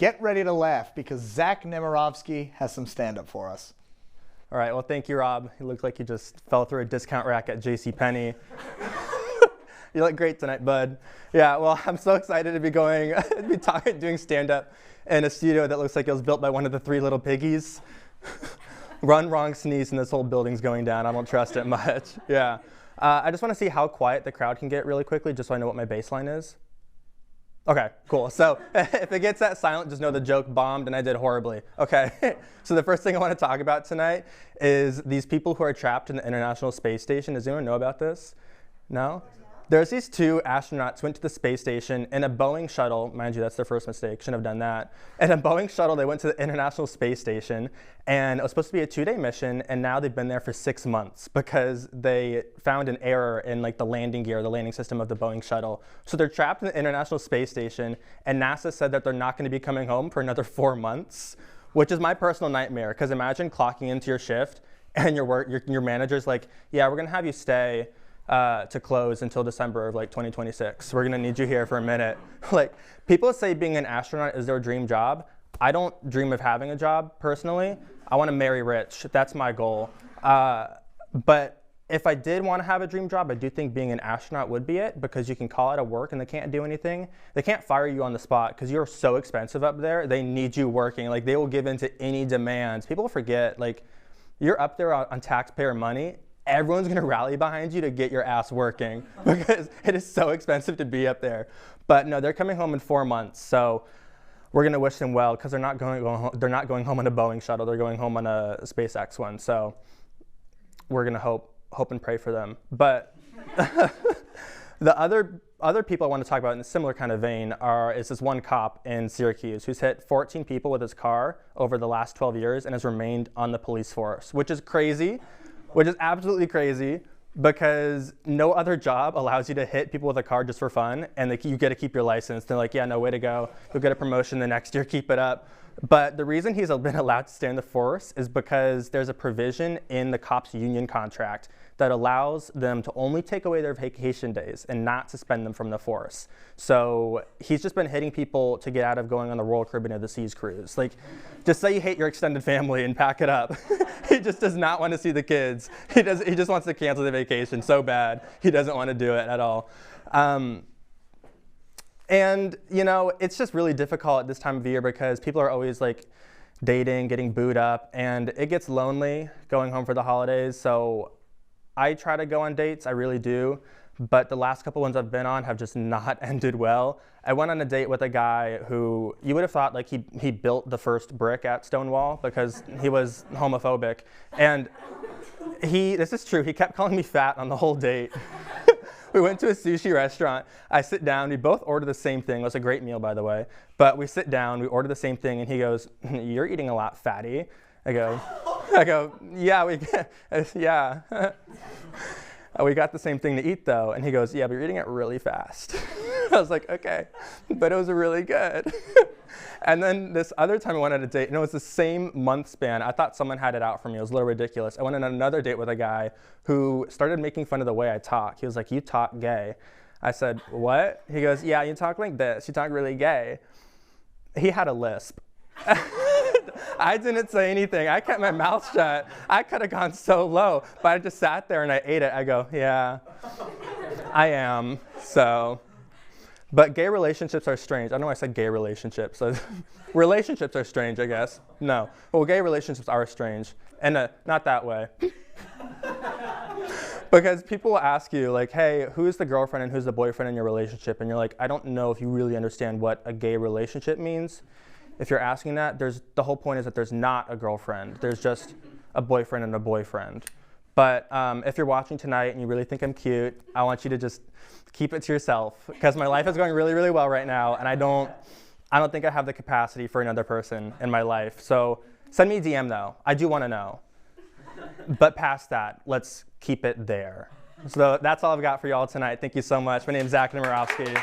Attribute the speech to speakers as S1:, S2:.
S1: get ready to laugh because Zach Nemirovsky has some stand-up for us.
S2: All right, well, thank you, Rob. You look like you just fell through a discount rack at JCPenney. You look great tonight, bud. Yeah, well, I'm so excited to be doing stand-up in a studio that looks like it was built by one of the Three Little Piggies. Run, wrong, sneeze, and this whole building's going down. I don't trust it much. Yeah. I just want to see how quiet the crowd can get really quickly, just so I know what my baseline is. Okay, cool. So if it gets that silent, just know the joke bombed and I did horribly. Okay, so the first thing I want to talk about tonight is these people who are trapped in the International Space Station. Does anyone know about this? No? There's these two astronauts went to the space station in a Boeing shuttle. Mind you, that's their first mistake. Shouldn't have done that. In a Boeing shuttle, they went to the International Space Station, and it was supposed to be a 2-day mission, and now they've been there for 6 months because they found an error in like the landing gear, the landing system of the Boeing shuttle. So they're trapped in the International Space Station, and NASA said that they're not going to be coming home for another 4 months, which is my personal nightmare. Because imagine clocking into your shift, and your manager's like, "Yeah, we're going to have you stay to close until December of like 2026. We're gonna need you here for a minute." Like, people say being an astronaut is their dream job. I don't dream of having a job personally. I want to marry rich. That's my goal. But if I did want to have a dream job, I do think being an astronaut would be it, because you can call out of work and they can't do anything. They can't fire you on the spot because you're so expensive up there. They need you working. Like, they will give in to any demands. People forget, like, you're up there on taxpayer money. Everyone's going to rally behind you to get your ass working because it is so expensive to be up there. But no, they're coming home in 4 months, so we're going to wish them well, because they're not going home on a Boeing shuttle. They're going home on a SpaceX one. So we're going to hope and pray for them. But the other people I want to talk about in a similar kind of vein is this one cop in Syracuse who's hit 14 people with his car over the last 12 years and has remained on the police force, which is crazy. Which is absolutely crazy, because no other job allows you to hit people with a car just for fun, and you get to keep your license. They're like, yeah, no, way to go. You'll get a promotion the next year, keep it up. But the reason he's been allowed to stay in the force is because there's a provision in the cops' union contract that allows them to only take away their vacation days and not suspend them from the force. So he's just been hitting people to get out of going on the Royal Caribbean of the Seas cruise. Like, just say you hate your extended family and pack it up. He just does not want to see the kids. He just wants to cancel the vacation so bad. He doesn't want to do it at all. And, you know, it's just really difficult at this time of year because people are always like dating, getting booed up, and it gets lonely going home for the holidays. So I try to go on dates, I really do, but the last couple ones I've been on have just not ended well. I went on a date with a guy who you would have thought like he built the first brick at Stonewall because he was homophobic. And this is true, he kept calling me fat on the whole date. We went to a sushi restaurant. I sit down, we both order the same thing. It was a great meal, by the way. But we sit down, we order the same thing, and he goes, "You're eating a lot, fatty." I go, "Yeah, yeah." "We got the same thing to eat, though." And he goes, "Yeah, but you're eating it really fast." I was like, okay, but it was really good. And then this other time I went on a date, and it was the same month span. I thought someone had it out for me. It was a little ridiculous. I went on another date with a guy who started making fun of the way I talk. He was like, "You talk gay." I said, "What?" He goes, "Yeah, you talk like this. You talk really gay." He had a lisp. I didn't say anything. I kept my mouth shut. I could have gone so low, but I just sat there and I ate it. I go, "Yeah, I am." So, but gay relationships are strange. I know I said gay relationships. So relationships are strange, I guess. No. Well, gay relationships are strange. And not that way. Because people will ask you, like, "Hey, who's the girlfriend and who's the boyfriend in your relationship?" And you're like, "I don't know if you really understand what a gay relationship means." If you're asking that, the whole point is that there's not a girlfriend. There's just a boyfriend and a boyfriend. But if you're watching tonight and you really think I'm cute, I want you to just keep it to yourself, because my life is going really, really well right now, and I don't think I have the capacity for another person in my life. So send me a DM, though. I do want to know. But past that, let's keep it there. So that's all I've got for y'all tonight. Thank you so much. My name is Zach Nemirovsky.